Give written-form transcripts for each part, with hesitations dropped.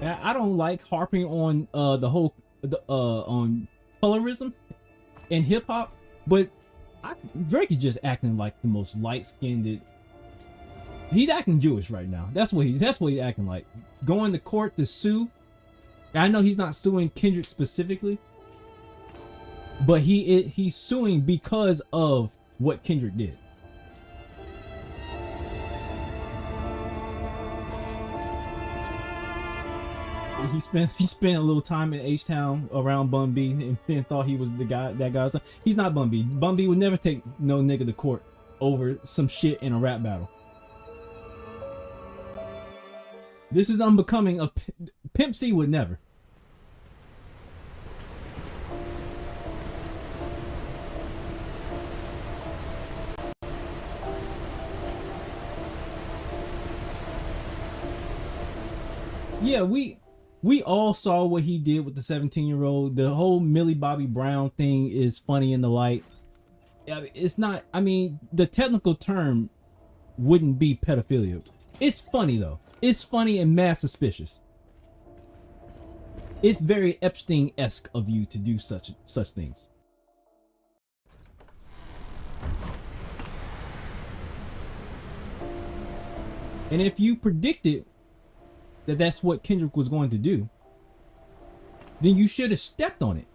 I don't like harping on the whole on colorism in hip hop, but Drake is just acting like the most light-skinned. He's acting Jewish right now. That's what he's acting like. Going to court to sue. I know he's not suing Kendrick specifically, but he's suing because of what Kendrick did. He spent a little time in H-Town around Bun B and then thought he was that guy's son. He's not Bun B. Bun B would never take no nigga to court over some shit in a rap battle. This is unbecoming. Pimp C would never. Yeah, we all saw what he did with the 17-year-old. The whole Millie Bobby Brown thing is funny in the light. It's not, I mean, the technical term wouldn't be pedophilia. It's funny though. It's funny and mad suspicious. It's very Epstein-esque of you to do such things. And if you predicted that that's what Kendrick was going to do, then you should have stepped on it,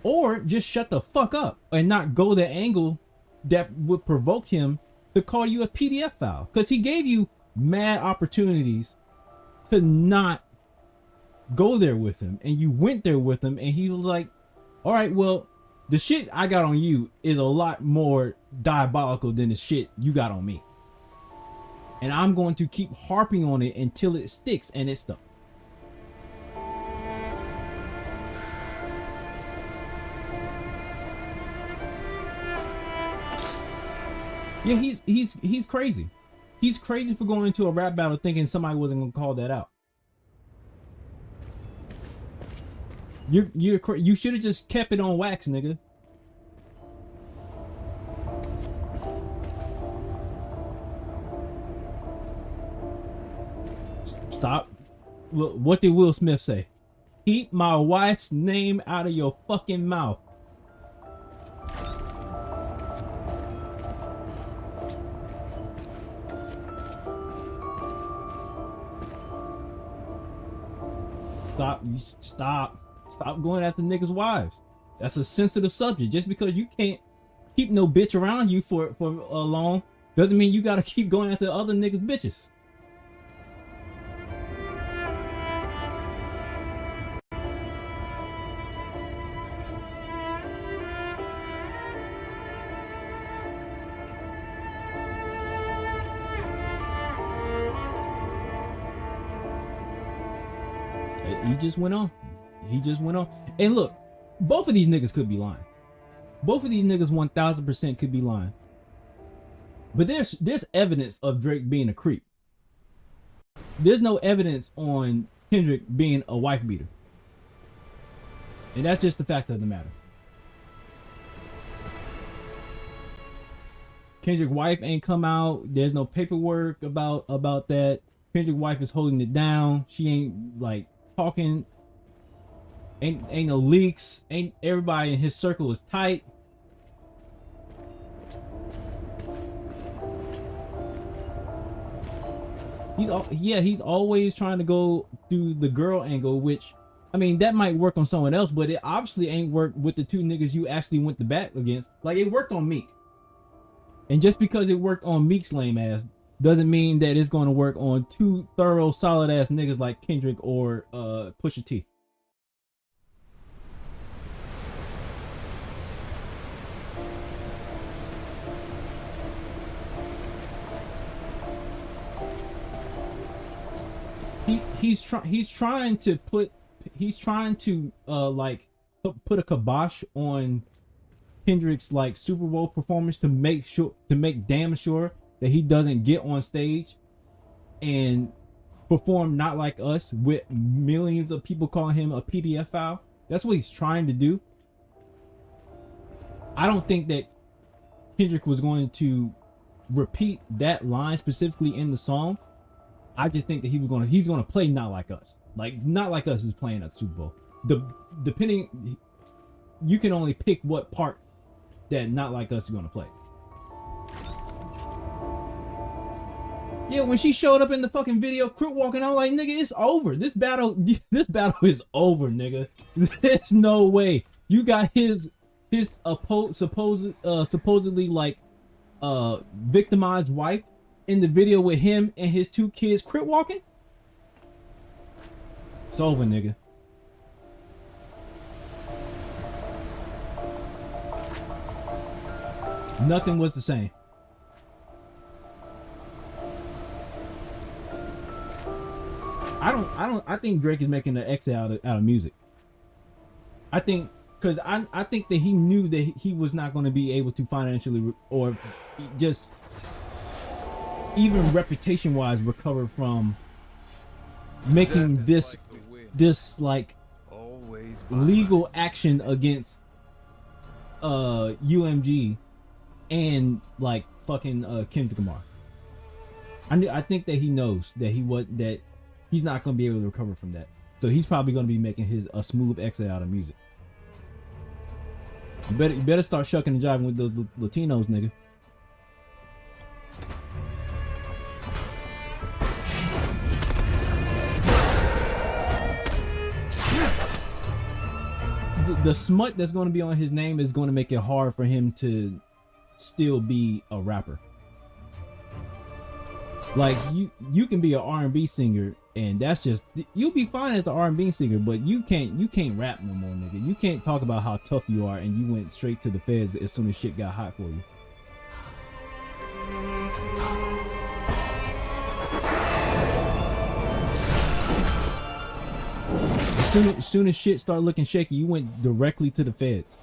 or just shut the fuck up and not go the angle that would provoke him to call you a PDF file, because he gave you mad opportunities to not go there with him, and you went there with him, and he was like, all right, well, the shit I got on you is a lot more diabolical than the shit you got on me, and I'm going to keep harping on it until it sticks, and it stuck. Yeah, he's crazy. He's crazy for going into a rap battle thinking somebody wasn't gonna call that out. You should have just kept it on wax, nigga. Stop. What did Will Smith say? Keep my wife's name out of your fucking mouth. Stop going after niggas' wives. That's a sensitive subject. Just because you can't keep no bitch around you for long doesn't mean you gotta keep going after other niggas' bitches. He just went on. And look, both of these niggas could be lying. Both of these niggas 1000% could be lying. But there's evidence of Drake being a creep. There's no evidence on Kendrick being a wife beater. And that's just the fact of the matter. Kendrick's wife ain't come out. There's no paperwork about that. Kendrick's wife is holding it down. She ain't like talking. Ain't no leaks. Ain't everybody in his circle is tight. He's always trying to go through the girl angle, which, I mean, that might work on someone else, but it obviously ain't worked with the two niggas you actually went to bat against. Like, it worked on Meek. And just because it worked on Meek's lame ass doesn't mean that it's going to work on two thorough, solid ass niggas like Kendrick or Pusha T. He's trying to put a kibosh on Kendrick's like Super Bowl performance to make damn sure that he doesn't get on stage and perform Not Like Us with millions of people calling him a PDF file. That's what he's trying to do. I don't think that Kendrick was going to repeat that line specifically in the song. I just think that he's gonna play Not Like Us. Like Not Like Us is playing at Super Bowl. Depending, you can only pick what part that Not Like Us is gonna play. Yeah, when she showed up in the fucking video, Crip walking, I was like, nigga, it's over. This battle is over, nigga. There's no way. You got his supposedly like victimized wife in the video with him and his 2 kids Crip walking. It's over, nigga. Nothing was the same. I think Drake is making an exit out of music. I think because I think that he knew that he was not going to be able to financially or just even reputation wise recover from making this like legal action against UMG and like fucking Kendrick Lamar. I think that he knows that he's not going to be able to recover from that. So he's probably going to be making a smooth exit out of music. You better start shucking and jiving with those Latinos, nigga. The smut that's going to be on his name is going to make it hard for him to still be a rapper. Like you can be an R&B singer and that's just, you'll be fine as an R&B singer, but you can't rap no more, nigga. You can't talk about how tough you are and you went straight to the feds as soon as shit got hot for you. As soon as shit started looking shaky, you went directly to the feds.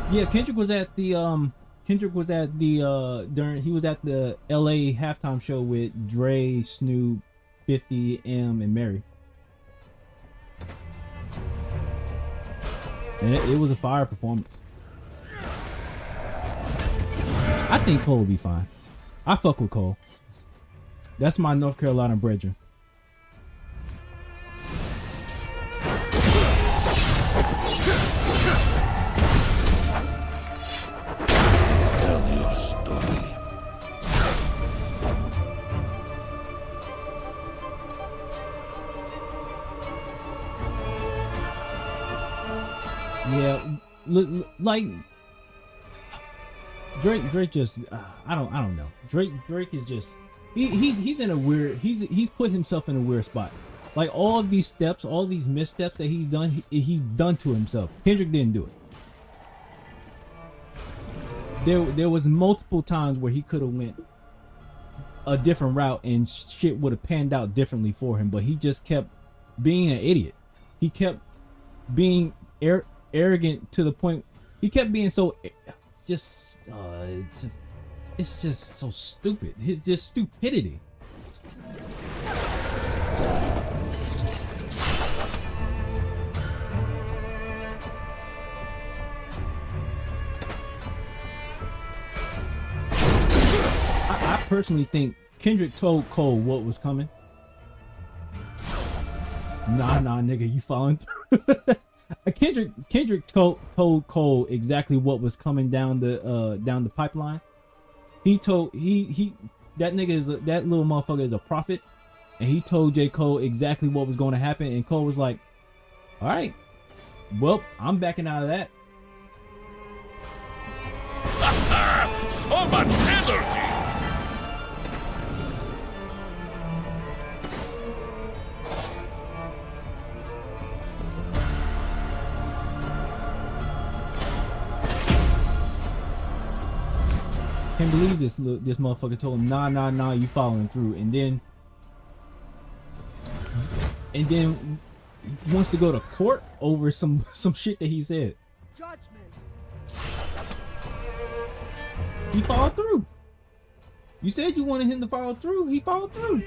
Yeah, Kendrick was at the he was at the LA halftime show with Dre, Snoop, 50, M, and Mary. And it was a fire performance. I think Cole will be fine. I fuck with Cole. That's my North Carolina brethren. Yeah, like Drake just I don't know. Drake is just he's in a weird he's put himself in a weird spot. Like all of these steps, all these missteps that he's done to himself. Kendrick didn't do it. There was multiple times where he could have went a different route and shit would have panned out differently for him, but he just kept being an idiot. He kept being arrogant to the point he kept being so it's just so stupid. It's just stupidity. I personally think Kendrick told Cole what was coming. Nah, nigga, you falling through. Kendrick told Cole exactly what was coming down the pipeline. He told that nigga that little motherfucker is a prophet, and he told J. Cole exactly what was going to happen, and Cole was like, "All right, well, I'm backing out of that." So much energy. Can't believe this motherfucker told him nah you following through, and then wants to go to court over some shit that he said. Judgment. He followed through. You said you wanted him to follow through. He followed through.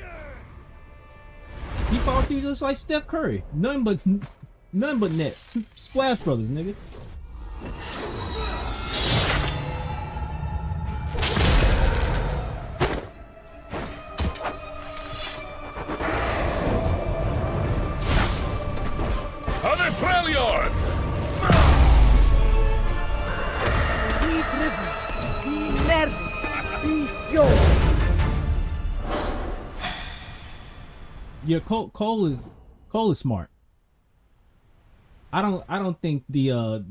He followed through just like Steph Curry. None but net. Splash Brothers, nigga. Freljord! Be driven, be merry, be furious. Yeah, Cole is smart. I don't think the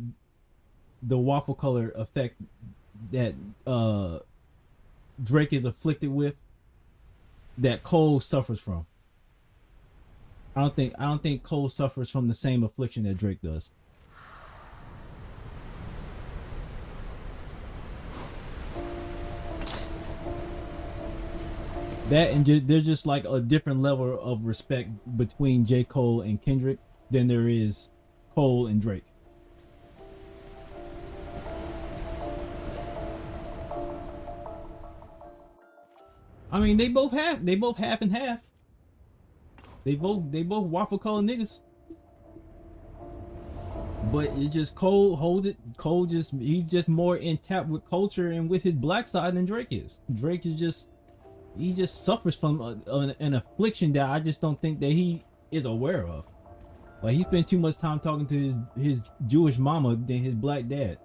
waffle color effect that Drake is afflicted with, that Cole suffers from. I don't think Cole suffers from the same affliction that Drake does. That and there's just like a different level of respect between J. Cole and Kendrick than there is Cole and Drake. I mean, they both half and half. They both waffle color niggas. But it's just Cole holds it. Cole he's just more in tap with culture and with his black side than Drake is. Drake is just, he just suffers from an affliction that I just don't think that he is aware of. Like, he spent too much time talking to his Jewish mama than his black dad.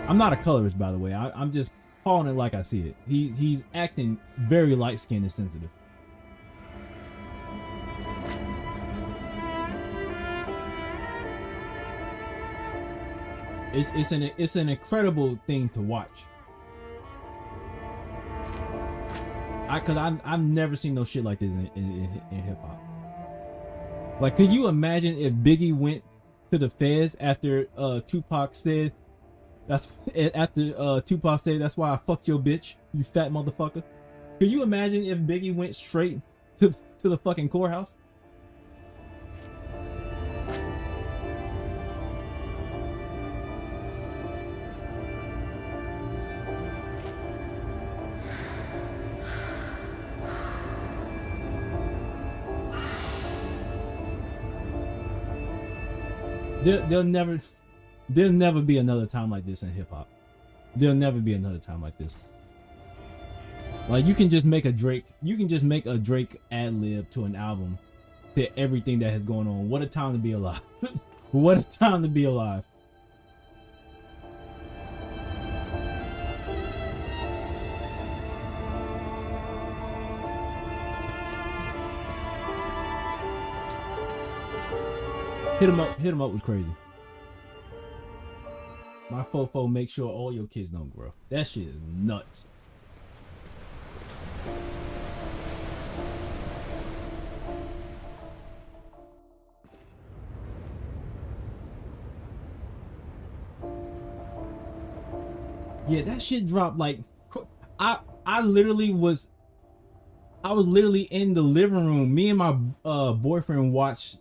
I'm not a colorist, by the way. I'm just calling it like I see it. He's acting very light-skinned and sensitive. It's an incredible thing to watch. Cause I've never seen no shit like this in hip hop. Like, could you imagine if Biggie went to the feds after Tupac said that's why I fucked your bitch, you fat motherfucker? Could you imagine if Biggie went straight to the fucking courthouse? There'll never be another time like this in hip hop. There'll never be another time like this. Like, you can just make a Drake ad lib to an album to everything that has gone on. What a time to be alive. What a time to be alive. Hit him up was crazy. My fofo, make sure all your kids don't grow. That shit is nuts. Yeah, that shit dropped like, I was literally in the living room. Me and my boyfriend watched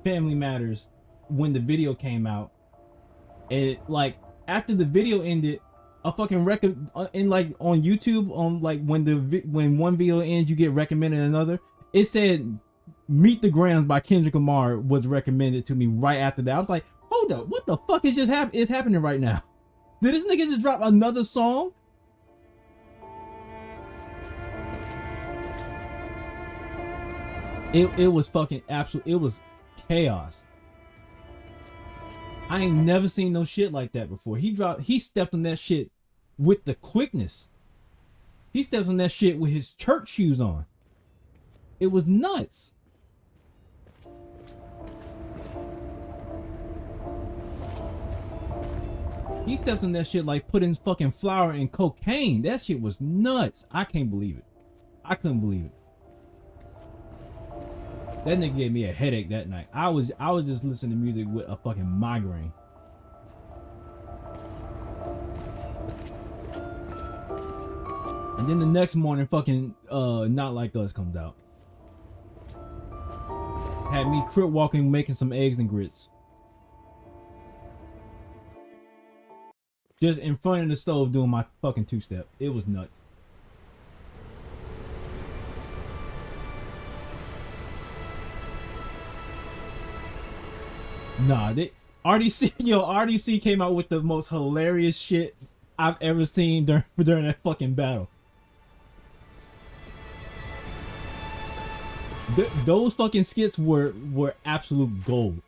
Family Matters when the video came out, and like after the video ended, a fucking record in like on YouTube, on like when one video ends, you get recommended another. It said "Meet the Grams" by Kendrick Lamar was recommended to me right after that. I was like, hold up, what the fuck is happening right now? Did this nigga just drop another song? It was fucking absolute. It was chaos. I ain't never seen no shit like that before. He stepped on that shit with the quickness. He stepped on that shit with his church shoes on. It was nuts. He stepped on that shit like putting fucking flour in cocaine. That shit was nuts. I can't believe it. I couldn't believe it. That nigga gave me a headache that night. I was just listening to music with a fucking migraine. And then the next morning, fucking Not Like Us comes out. Had me crip walking, making some eggs and grits. Just in front of the stove doing my fucking two-step. It was nuts. Nah, they RDC, yo, RDC came out with the most hilarious shit I've ever seen during that fucking battle. Those fucking skits were absolute gold.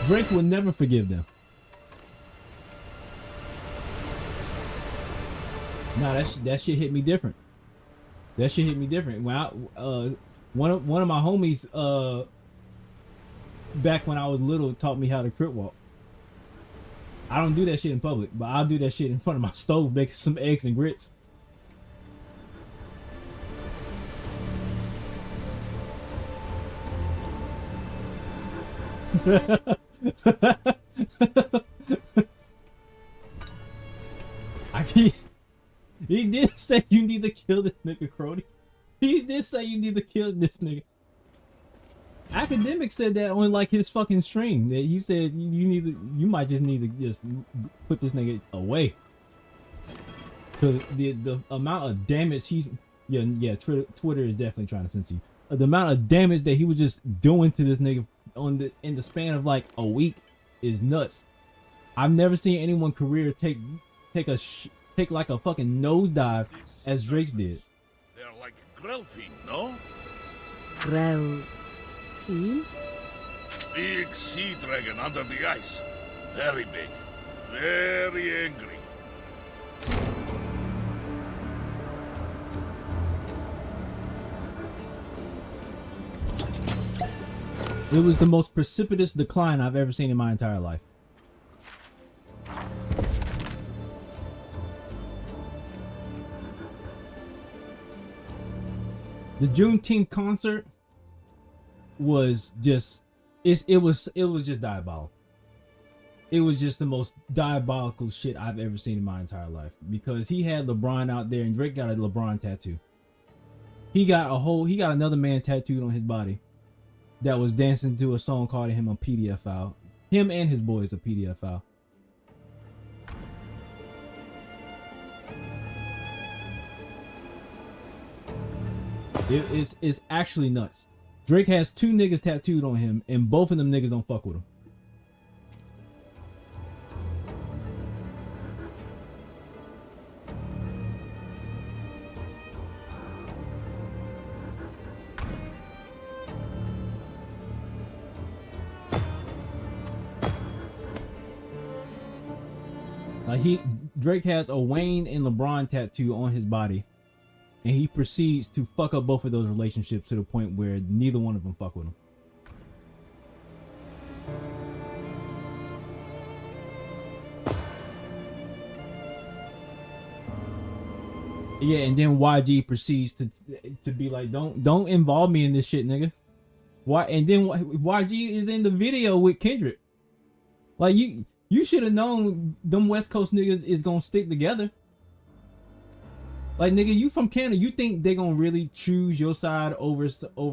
Drake will never forgive them. Nah, that shit hit me different. That shit hit me different. When I one of my homies back when I was little taught me how to crip walk. I don't do that shit in public, but I'll do that shit in front of my stove making some eggs and grits. He did say you need to kill this nigga, Crody. He did say you need to kill this nigga. Academic said that on like his fucking stream. That he said you might just need to just put this nigga away. Cause the amount of damage he's Twitter is definitely trying to censor you. The amount of damage that he was just doing to this nigga in the span of like a week is nuts. I've never seen anyone career take like a fucking nosedive as Drake's did. They're like Grelfin, no? Grelfin? Big sea dragon under the ice. Very big. Very angry. It was the most precipitous decline I've ever seen in my entire life. The Juneteenth concert was just it was just diabolical. It was just the most diabolical shit I've ever seen in my entire life, because he had LeBron out there and Drake got a LeBron tattoo. He got another man tattooed on his body that was dancing to a song called him a PDF file. Him and his boys a PDF file. It's actually nuts. Drake has 2 niggas tattooed on him, and both of them niggas don't fuck with him. Drake has a Wayne and LeBron tattoo on his body, and he proceeds to fuck up both of those relationships to the point where neither one of them fuck with him. Yeah, and then YG proceeds to be like, don't involve me in this shit, nigga. Why? And then YG is in the video with Kendrick. Like, you should have known them West Coast niggas is gonna stick together. Like, nigga, you from Canada, you think they gonna really choose your side over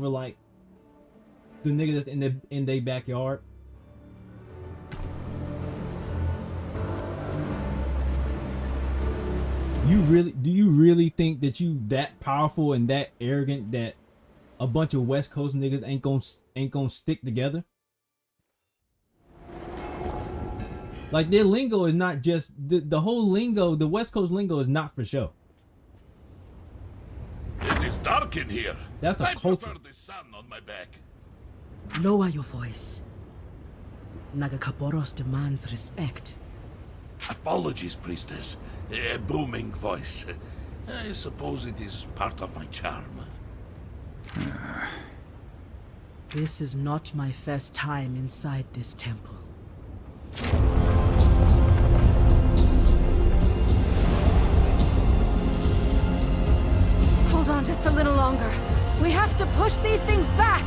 like the nigga that's in their backyard? Do you really think that you that powerful and that arrogant that a bunch of West Coast niggas ain't gonna stick together? Like, their lingo is not just the whole lingo. The West Coast lingo is not for show. It is dark in here. That's a I culture. prefer the sun on my back. Lower your voice. Nagakaporos demands respect. Apologies, priestess. A booming voice. I suppose it is part of my charm. This is not my first time inside this temple. Hold on just a little longer. We have to push these things back.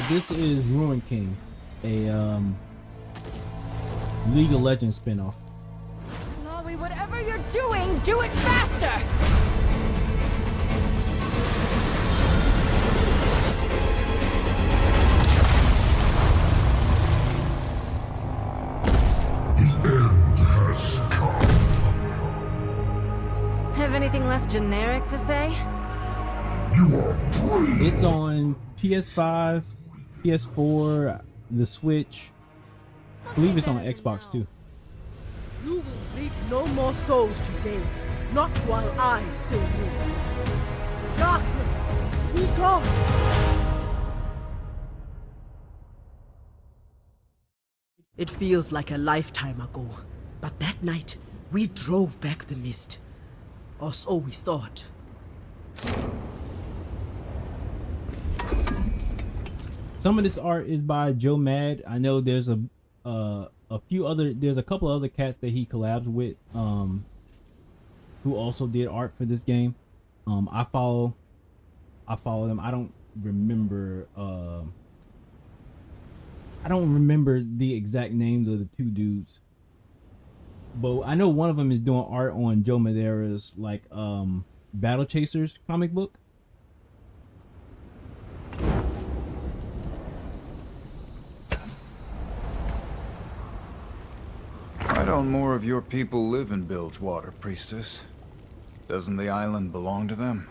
This is Ruin King, a League of Legends spinoff. Lawi, whatever you're doing, do it faster! The end has have anything less generic to say? It's on PS5, PS4, the Switch. I believe it's on Xbox too. You will reap no more souls today, not while I still live. Darkness, be gone! It feels like a lifetime ago, but that night, we drove back the mist. Or so we thought. Some of this art is by Joe Mad. I know there's a couple other cats that he collabs with, who also did art for this game. I follow them. I don't remember the exact names of the two dudes, but I know one of them is doing art on Joe Madera's like Battle Chasers comic book. Why don't more of your people live in Bilgewater, Priestess? Doesn't the island belong to them?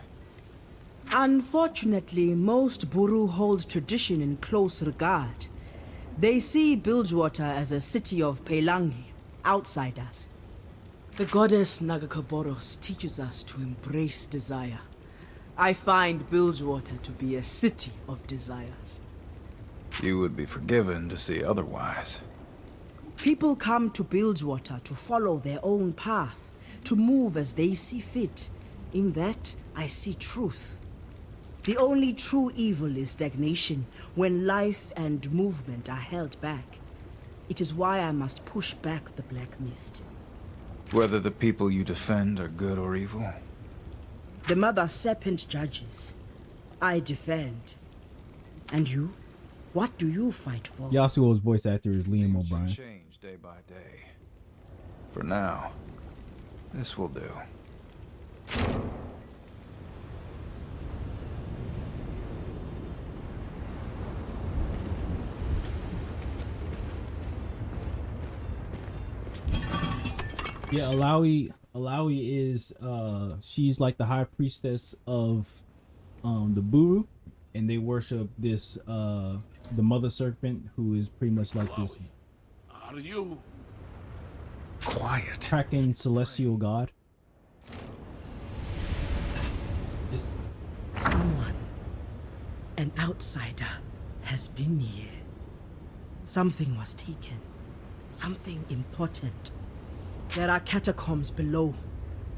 Unfortunately, most Buhru hold tradition in close regard. They see Bilgewater as a city of Pelangi, outsiders. The goddess Nagakaboros teaches us to embrace desire. I find Bilgewater to be a city of desires. You would be forgiven to see otherwise. People come to Bilgewater to follow their own path, to move as they see fit. In that, I see truth. The only true evil is stagnation, when life and movement are held back. It is why I must push back the black mist. Whether the people you defend are good or evil? The Mother Serpent judges. I defend. And you? What do you fight for? Yasuo's voice actor is Liam Seems to O'Brien. change day by day. For now, this will do. Yeah, Alawi is she's like the high priestess of the Buhru, and they worship this the mother serpent, who is pretty much like this Are you? Quiet. Kraken celestial god. This Someone, an outsider, has been here. Something was taken. Something important. There are catacombs below.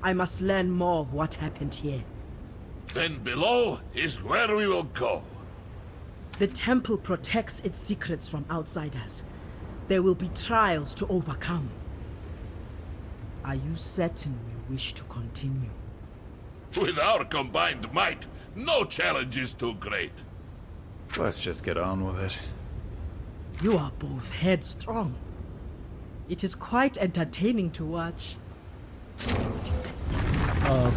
I must learn more of what happened here. Then below is where we will go. The temple protects its secrets from outsiders. There will be trials to overcome. Are you certain you wish to continue? With our combined might, no challenge is too great. Let's just get on with it. You are both headstrong. It is quite entertaining to watch.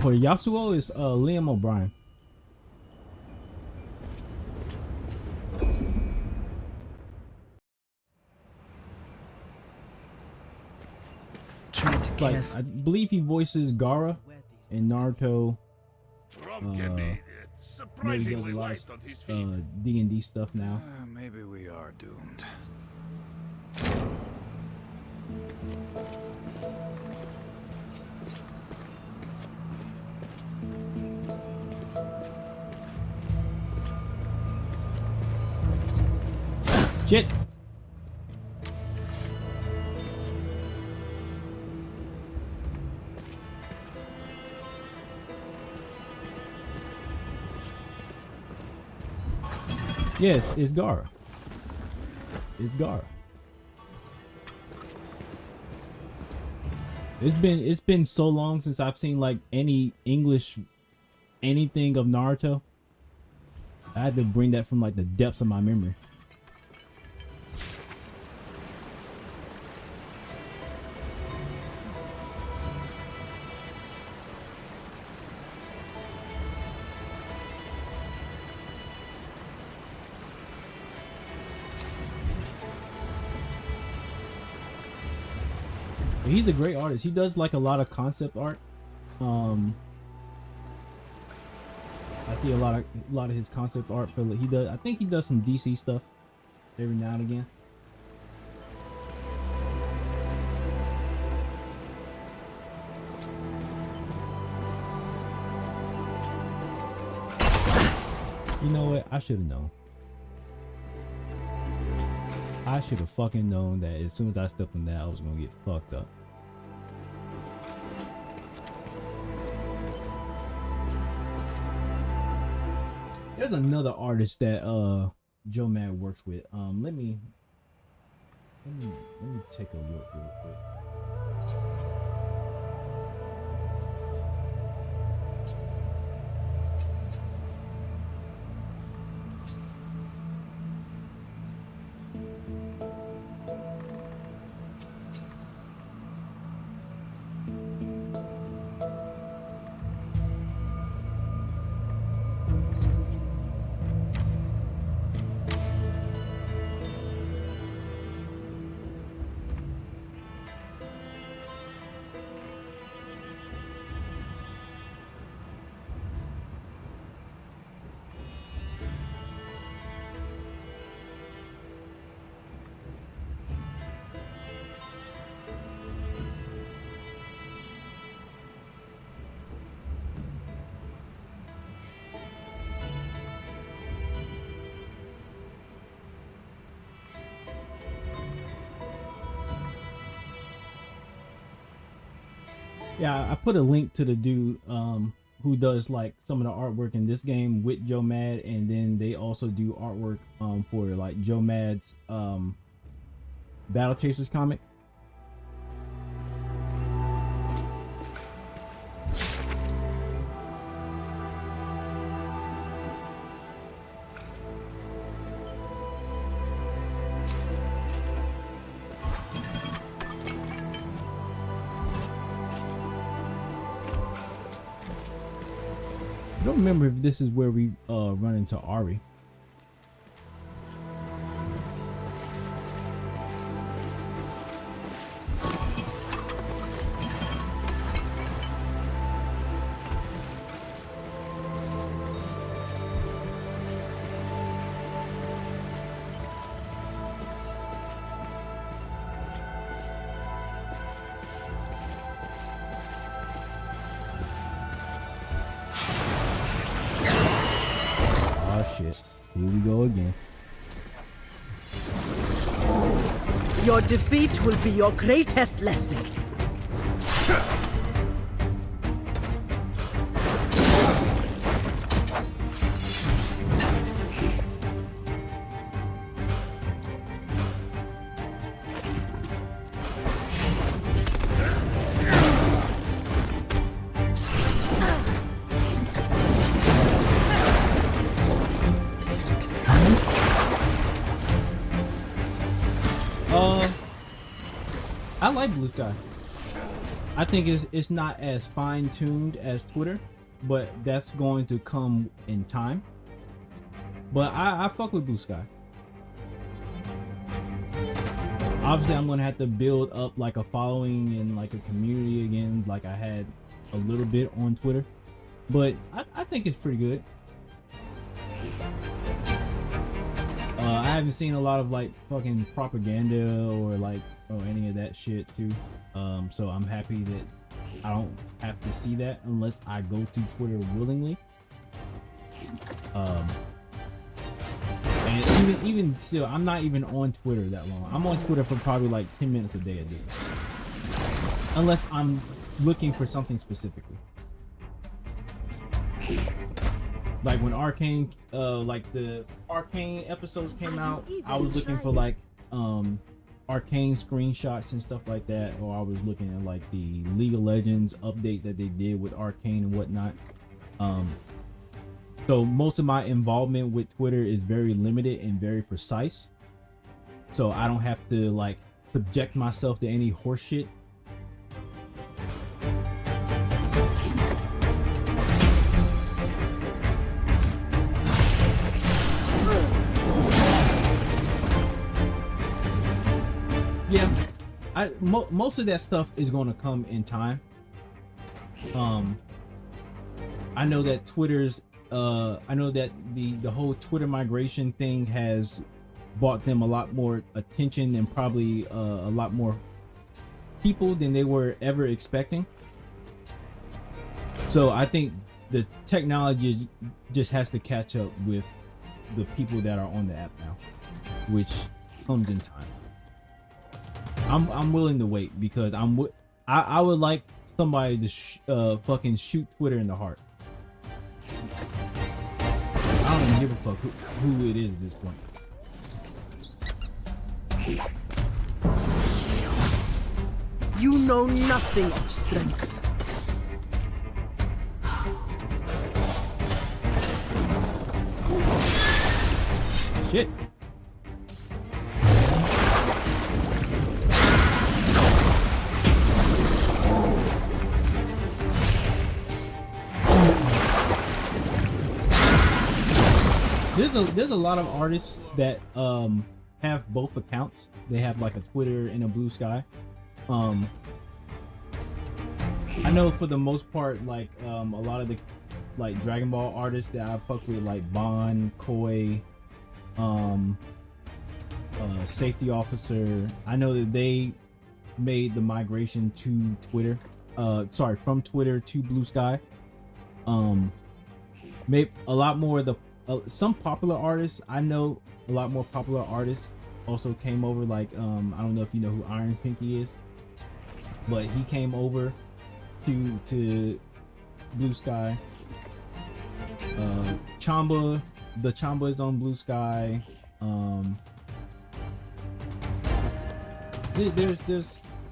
for Yasuo is Liam O'Brien. Tread Like, carefully. I believe he voices Gaara in Naruto. Rom can be Maybe he surprisingly does a lot light on his feet. of D&D stuff now. Maybe we are doomed. Shit! Yes, it's Gaara. It's Gaara. It's been so long since I've seen like any English anything of Naruto. I had to bring that from like the depths of my memory. He's a great artist. He does like a lot of concept art. I see a lot of his concept art for he does. I think he does some DC stuff every now and again. You know what? I should have known. I should have fucking known that as soon as I stepped on that, I was gonna get fucked up. There's another artist that Joe Mad works with. Let me take a look real quick. Yeah, I put a link to the dude who does like some of the artwork in this game with Joe Mad, and then they also do artwork for like Joe Mad's Battle Chasers comic. I don't remember if this is where we run into Ari. Shit. Here we go again. Your defeat will be your greatest lesson. I like Blue Sky. I think it's not as fine-tuned as Twitter, but that's going to come in time. But I fuck with Blue Sky. Obviously, I'm gonna have to build up like a following and like a community again, like I had a little bit on Twitter. But I think it's pretty good. I haven't seen a lot of like fucking propaganda or like any of that shit too. So I'm happy that I don't have to see that unless I go to Twitter willingly. And even still, I'm not even on Twitter that long. I'm on Twitter for probably like 10 minutes a day at this point. Unless I'm looking for something specifically. Like when Arcane, like the Arcane episodes came out, I was looking for like Arcane screenshots and stuff like that, or I was looking at like the League of Legends update that they did with Arcane and whatnot. So most of my involvement with Twitter is very limited and very precise, so I don't have to like subject myself to any horse shit. Yeah, most of that stuff is going to come in time. I know that Twitter's I know that the whole Twitter migration thing has bought them a lot more attention and probably a lot more people than they were ever expecting. So I think the technology just has to catch up with the people that are on the app now, which comes in time. I'm willing to wait because I would like somebody to fucking shoot Twitter in the heart. I don't even give a fuck who it is at this point. You know nothing of strength. Shit. There's a lot of artists that have both accounts. They have like a Twitter and a Blue Sky. I know for the most part, like a lot of the like Dragon Ball artists that I fuck with, like Bond, Koi, Safety Officer. I know that they made the migration to Twitter. From Twitter to Blue Sky. Maybe a lot more of the some popular artists. I know a lot more popular artists also came over. Like I don't know if you know who Iron Pinky is, but he came over to Blue Sky. Chamba is on Blue Sky.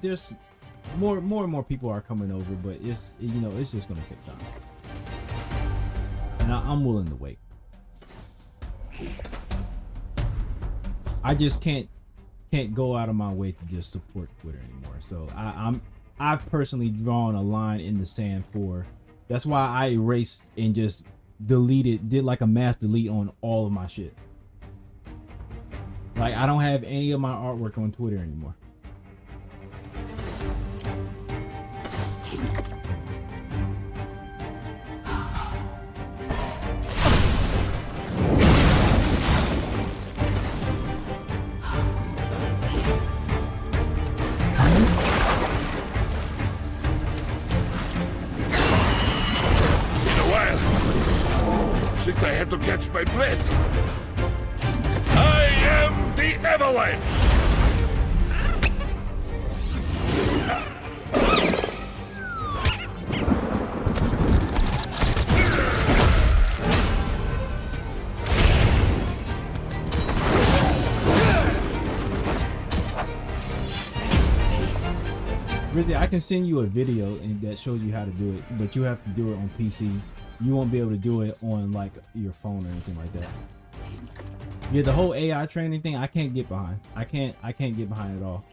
There's more and more people are coming over, but it's just gonna take time, and I'm willing to wait. I just can't go out of my way to just support Twitter anymore. So I've personally drawn a line in the sand for. That's why I erased and just did like a mass delete on all of my shit. Like I don't have any of my artwork on Twitter anymore. Since I had to catch my breath. I am the Avalanche! Rizzy, I can send you a video that shows you how to do it, but you have to do it on PC. You won't be able to do it on like your phone or anything like that. Yeah, the whole AI training thing, I can't get behind. I can't get behind at all.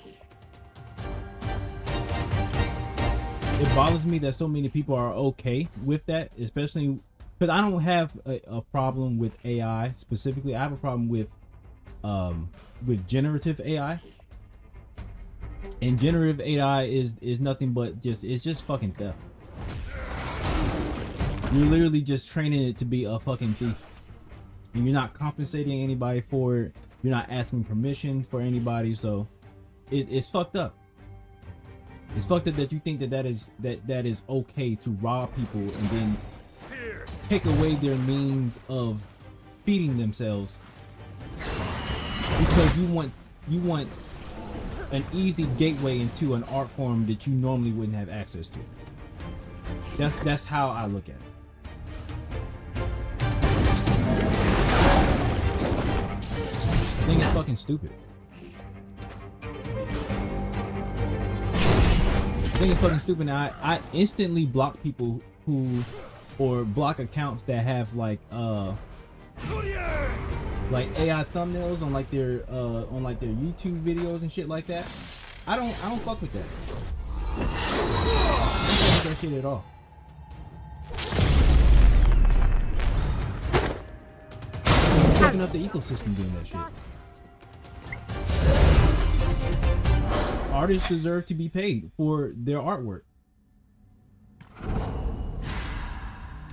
It bothers me that so many people are okay with that, especially because I don't have a problem with AI specifically. I have a problem with generative AI. And generative AI is nothing but it's just fucking theft. You're literally just training it to be a fucking thief. And you're not compensating anybody for it. You're not asking permission for anybody. So it's fucked up. It's fucked up that you think that is okay to rob people and then take away their means of feeding themselves because you want an easy gateway into an art form that you normally wouldn't have access to. That's how I look at it. I think it's fucking stupid. I instantly block people or block accounts that have like AI thumbnails on like their YouTube videos and shit like that. I don't fuck with that. I don't fuck with that shit at all. I'm fucking up the ecosystem doing that shit. Artists deserve to be paid for their artwork.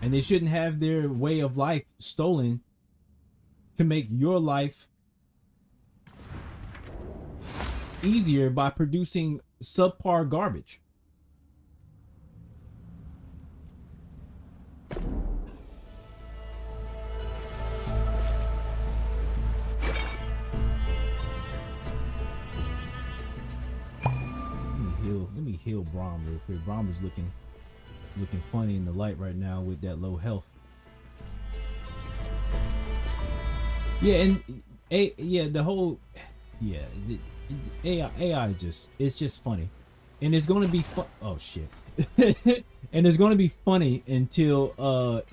And they shouldn't have their way of life stolen to make your life easier by producing subpar garbage. Let me heal Braum real quick. Braum is looking funny in the light right now with that low health. Yeah, and the whole AI it's just funny, and it's gonna be fun. Oh shit! And it's gonna be funny until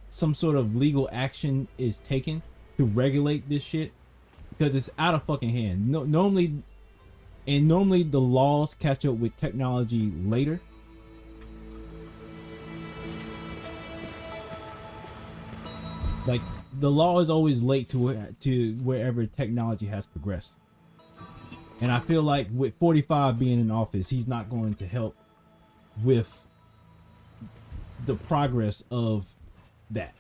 some sort of legal action is taken to regulate this shit, because it's out of fucking hand. Normally the laws catch up with technology later. Like, the law is always late to wherever technology has progressed. And I feel like with 45 being in office, he's not going to help with the progress of that.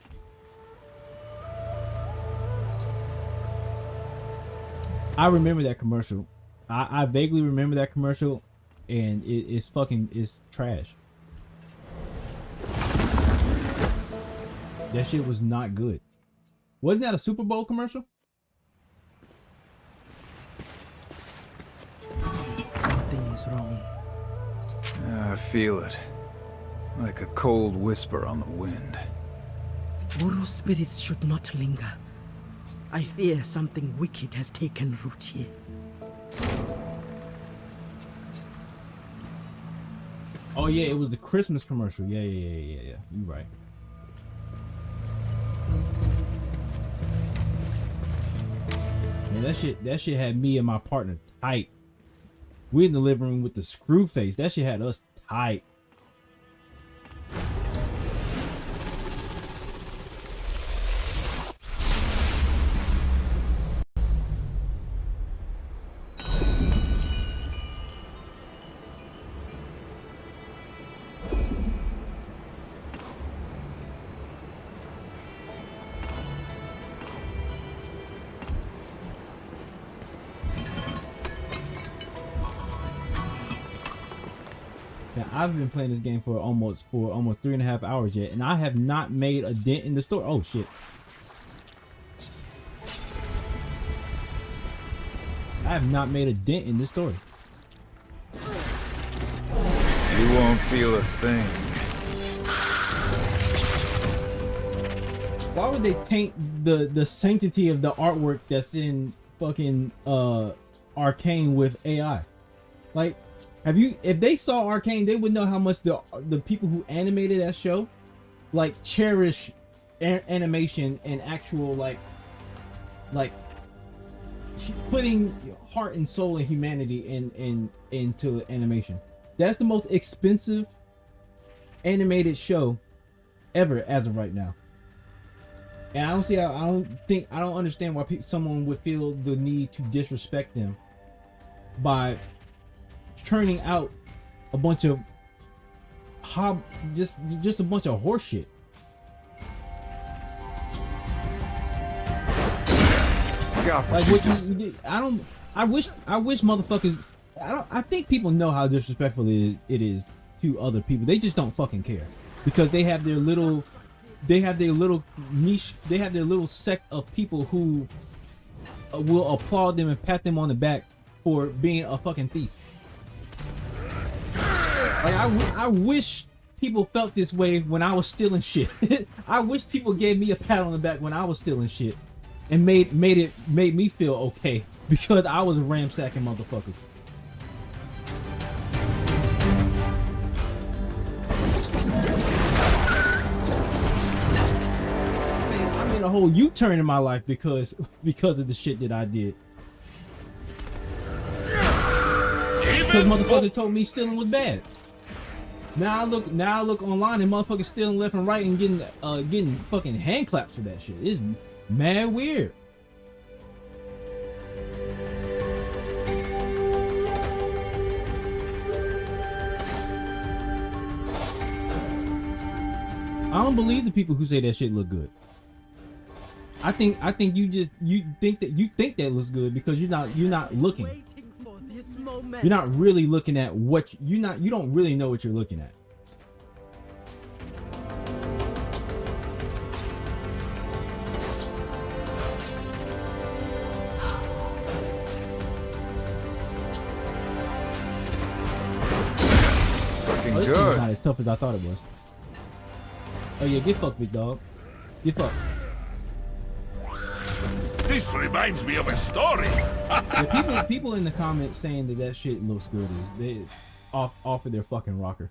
I remember that commercial. I vaguely remember that commercial, and it's trash. That shit was not good. Wasn't that a Super Bowl commercial? Something is wrong. I feel it. Like a cold whisper on the wind. Buhru spirits should not linger. I fear something wicked has taken root here. Oh yeah, it was the Christmas commercial. Yeah. You're right. Man, that shit had me and my partner tight. We in the living room with the screw face. That shit had us tight. I've been playing this game for almost 3.5 hours yet, and I have not made a dent in the story. Oh shit! I have not made a dent in this story. You won't feel a thing. Why would they taint the sanctity of the artwork that's in fucking Arcane with AI? Like, if they saw Arcane, they would know how much the people who animated that show like cherish animation and actual like putting heart and soul and humanity into animation. That's the most expensive animated show ever as of right now. And I don't understand why someone would feel the need to disrespect them by churning out a bunch of just a bunch of horse shit. Like what you I wish motherfuckers, I think people know how disrespectful it is to other people. They just don't fucking care because they have their little niche, they have their little sect of people who will applaud them and pat them on the back for being a fucking thief. Like I wish people felt this way when I was stealing shit. I wish people gave me a pat on the back when I was stealing shit and made me feel okay because I was ransacking motherfuckers. I made a whole U-turn in my life because of the shit that I did. Because motherfuckers told me stealing was bad. Now I look online and motherfuckers stealing left and right and getting fucking hand claps for that shit. It's mad weird. I don't believe the people who say that shit look good. I think you think that looks good because you're not looking. Waiting for this moment. You're not really looking at what you don't really know what you're looking at. Looking Oh, this thing's good. not as tough as I thought it was. Oh yeah, get fucked, big dog. Get fucked. This reminds me of a story. Yeah, people in the comments saying that shit looks good is they off of their fucking rocker.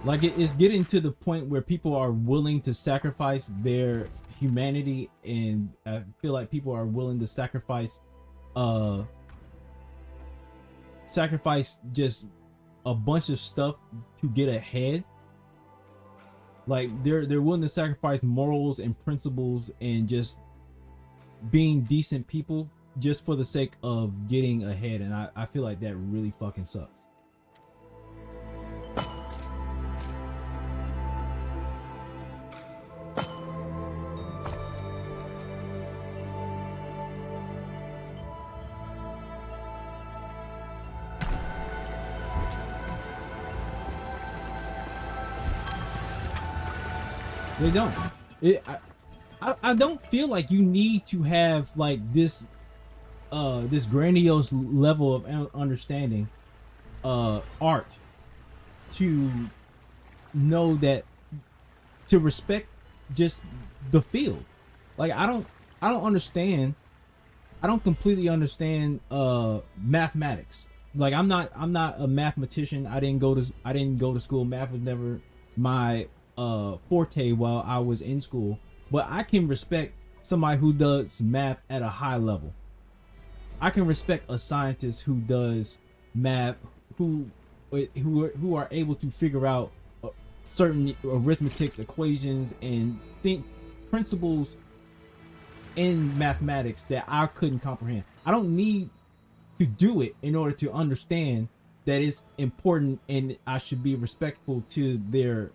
Like it's getting to the point where people are willing to sacrifice their humanity, and I feel like people are willing to sacrifice just a bunch of stuff to get ahead. Like they're willing to sacrifice morals and principles and just being decent people just for the sake of getting ahead, and I feel like that really fucking sucks. They don't. I don't feel like you need to have like this this grandiose level of understanding art to know that, to respect just the field. Like I don't understand. I don't completely understand mathematics. Like I'm not a mathematician. I didn't go to school. Math was never my forte while I was in school, but I can respect somebody who does math at a high level. I can respect a scientist who does math, who are able to figure out certain arithmetic equations and think principles in mathematics that I couldn't comprehend. I don't need to do it in order to understand that it's important and I should be respectful to their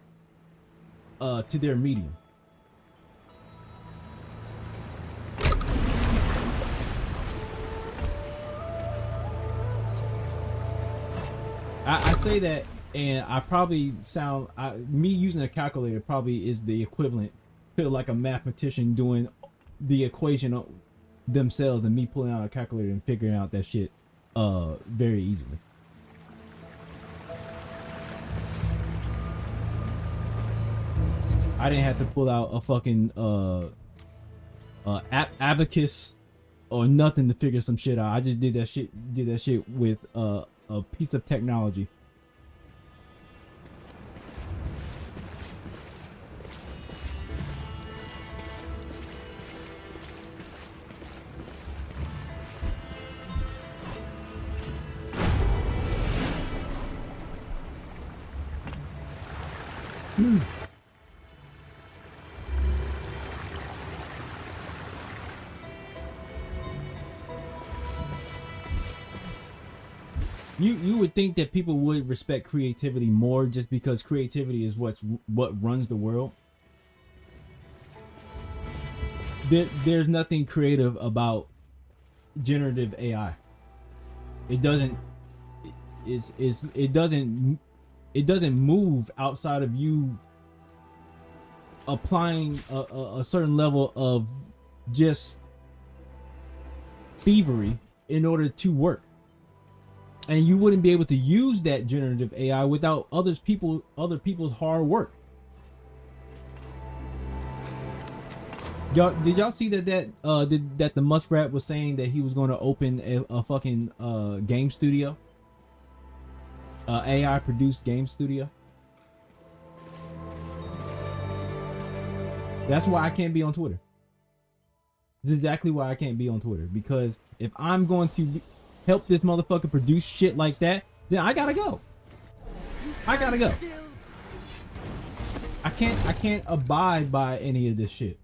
medium. I say that, and I probably sound me using a calculator probably is the equivalent to like a mathematician doing the equation themselves and me pulling out a calculator and figuring out that shit very easily. I didn't have to pull out a fucking abacus or nothing to figure some shit out. I just did that shit with a piece of technology. You would think that people would respect creativity more just because creativity is what runs the world. There's nothing creative about generative AI. It doesn't move outside of you applying a certain level of just thievery in order to work. And you wouldn't be able to use that generative AI without other people's hard work. Did y'all see that the Muskrat was saying that he was going to open a fucking game studio, AI produced game studio? That's why I can't be on Twitter. This is exactly why I can't be on Twitter, because if I'm going to help this motherfucker produce shit like that, then I gotta go. I can't abide by any of this shit.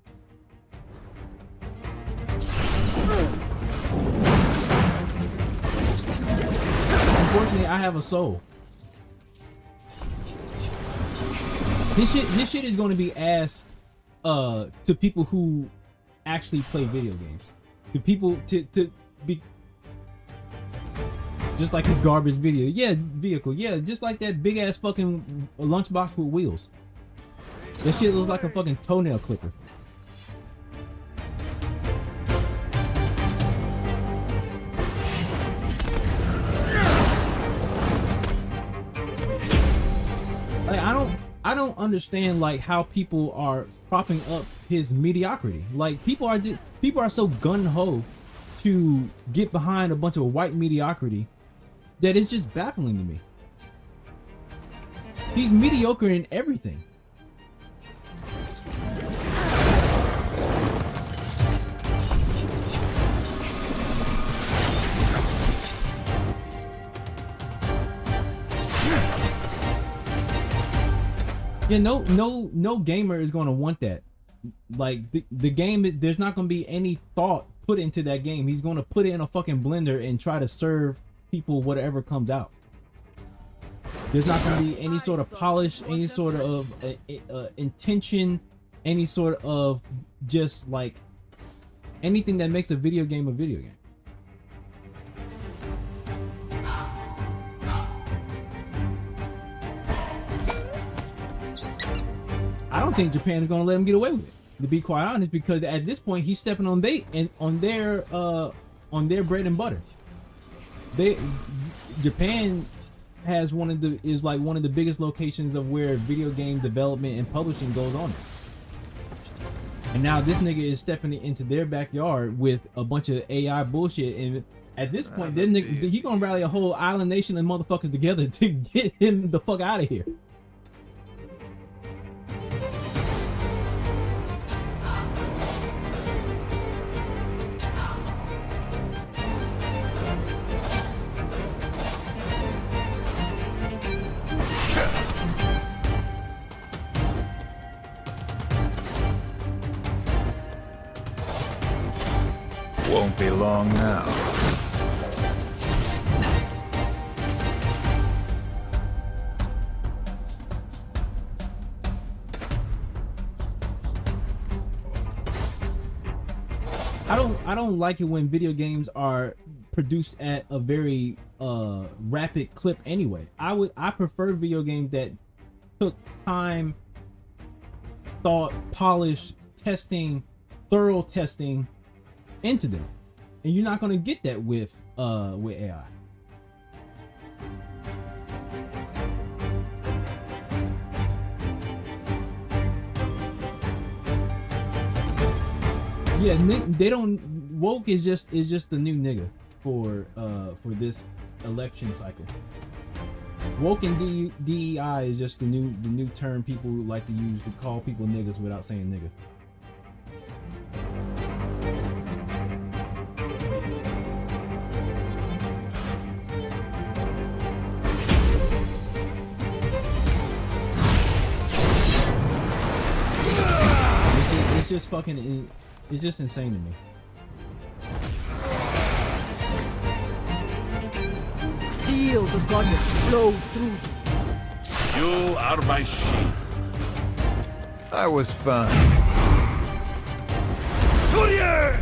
Unfortunately, I have a soul. This shit is going to be ass to people who actually play video games. To people to be just like his garbage vehicle. Yeah, just like that big ass fucking lunchbox with wheels. That shit looks like a fucking toenail clipper. Like I don't understand like how people are propping up his mediocrity. Like people are so gun-ho to get behind a bunch of white mediocrity that it's just baffling to me. He's mediocre in everything. Yeah, no gamer is going to want that. Like the game, there's not going to be any thought put into that game. He's going to put it in a fucking blender and try to serve people whatever comes out. There's not going to be any sort of polish, any sort of intention, any sort of just like anything that makes a video game a video game. I don't think Japan is going to let him get away with it, to be quite honest, because at this point he's stepping on their bread and butter. Japan has one of the biggest locations of where video game development and publishing goes on. And now this nigga is stepping into their backyard with a bunch of AI bullshit, and at this point, then he gonna rally a whole island nation of motherfuckers together to get him the fuck out of here. Won't be long now. I don't like it when video games are produced at a very rapid clip anyway. I prefer video games that took time, thought, polish, testing, thorough testing into them, and you're not going to get that with AI. Yeah, they don't. Woke is just the new nigga for this election cycle. Woke and DEI is just the new term people like to use to call people niggas without saying nigga. It's just fucking. It's just insane to me. Feel the goddess flow through you. You are my shield. I was fine. Courier!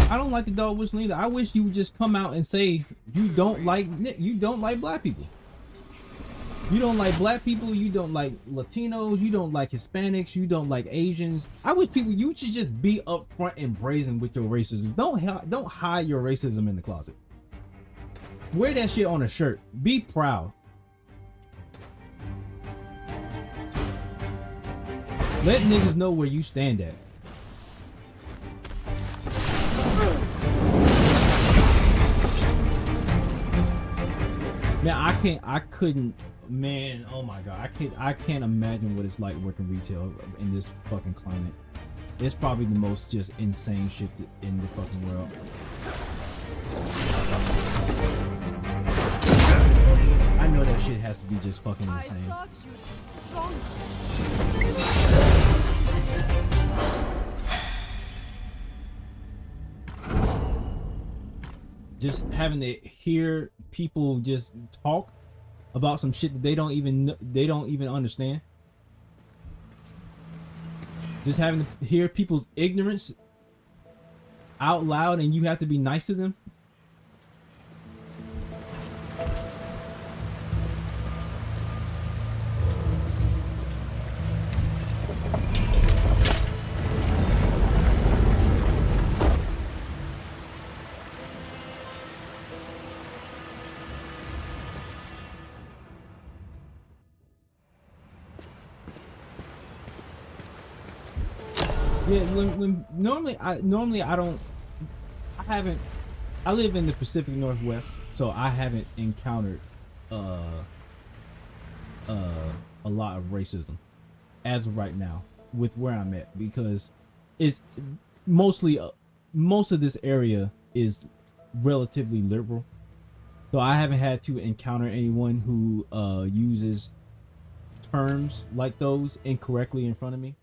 I don't like the dog whistling either. I wish you would just come out and say you don't like black people. You don't like black people. You don't like Latinos. You don't like Hispanics. You don't like Asians. I wish you should just be upfront and brazen with your racism. Don't hide your racism in the closet. Wear that shit on a shirt. Be proud. Let niggas know where you stand at. Man, oh my god, I can't imagine what it's like working retail in this fucking climate. It's probably the most just insane shit in the fucking world. I know that shit has to be just fucking insane. Just having to hear people just talk about some shit that they don't even understand. Just having to hear people's ignorance out loud, and you have to be nice to them. Yeah, when normally I live in the Pacific Northwest, so I haven't encountered a lot of racism as of right now with where I'm at, because it's mostly most of this area is relatively liberal, so I haven't had to encounter anyone who uses terms like those incorrectly in front of me.